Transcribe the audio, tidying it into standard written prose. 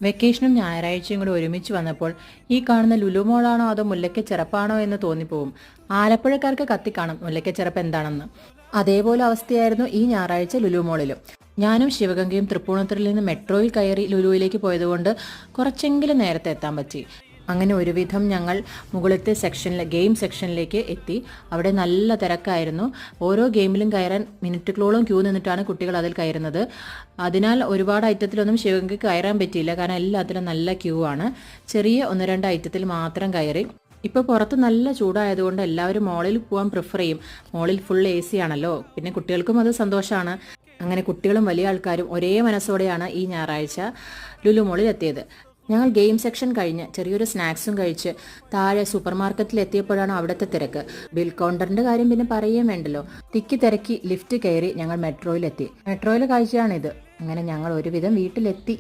വെക്കേഷനും ഞായറാഴ്ചയും കൂടെ ഒരുമിച്ച് വന്നപ്പോൾ ഈ കാണുന്ന ലുലു മോളാണോ അതോ മുല്ലയ്ക്കച്ചിറപ്പാണോ എന്ന് തോന്നിപ്പോവും. ആലപ്പുഴക്കാർക്ക് കത്തിക്കാണും മുല്ലയ്ക്കച്ചിറപ്പ് എന്താണെന്ന്. അതേപോലെ അവസ്ഥയായിരുന്നു ഈ ഞായറാഴ്ച ലുലു മോളിലും. ഞാനും ശിവഗംഗയും തൃപ്പൂണിത്തുറയിൽ നിന്ന് മെട്രോയിൽ കയറി ലുലുവിലേക്ക് പോയതുകൊണ്ട് കുറച്ചെങ്കിലും നേരത്തെ എത്താൻ പറ്റി. അങ്ങനെ ഒരുവിധം ഞങ്ങൾ മുകളിലത്തെ ഗെയിം സെക്ഷനിലേക്ക് എത്തി. അവിടെ നല്ല തിരക്കായിരുന്നു. ഓരോ ഗെയിമിലും കയറാൻ മിനിറ്റുകളോളം ക്യൂ നിന്നിട്ടാണ് കുട്ടികൾ അതിൽ കയറുന്നത്. അതിനാൽ ഒരുപാട് ഐറ്റത്തിലൊന്നും ശിവഗംഗയ്ക്ക് കയറാൻ പറ്റിയില്ല, കാരണം എല്ലാത്തിലും നല്ല ക്യൂ ആണ്. ചെറിയ 1-2 ഐറ്റത്തിൽ മാത്രം കയറി. ഇപ്പോൾ പുറത്ത് നല്ല ചൂടായതുകൊണ്ട് എല്ലാവരും മോളിൽ പോകാൻ പ്രിഫർ ചെയ്യും. മോളിൽ ഫുൾ AC ആണല്ലോ, പിന്നെ കുട്ടികൾക്കും അത് സന്തോഷമാണ്. അങ്ങനെ കുട്ടികളും വലിയ ആൾക്കാരും ഒരേ മനസ്സോടെയാണ് ഈ ഞായറാഴ്ച ലുലു മോളിൽ എത്തിയത്. ഞങ്ങൾ ഗെയിം സെക്ഷൻ കഴിഞ്ഞ് ചെറിയൊരു സ്നാക്സും കഴിച്ച് താഴെ സൂപ്പർ മാർക്കറ്റിൽ എത്തിയപ്പോഴാണ് അവിടുത്തെ തിരക്ക്. ബിൽ കൗണ്ടറിന്റെ കാര്യം പിന്നെ പറയുകയും വേണ്ടല്ലോ. തിക്കി തിരക്കി ലിഫ്റ്റ് കയറി ഞങ്ങൾ മെട്രോയിലെത്തി. മെട്രോയിലെ കാഴ്ചയാണിത്. അങ്ങനെ ഞങ്ങൾ ഒരുവിധം വീട്ടിലെത്തി.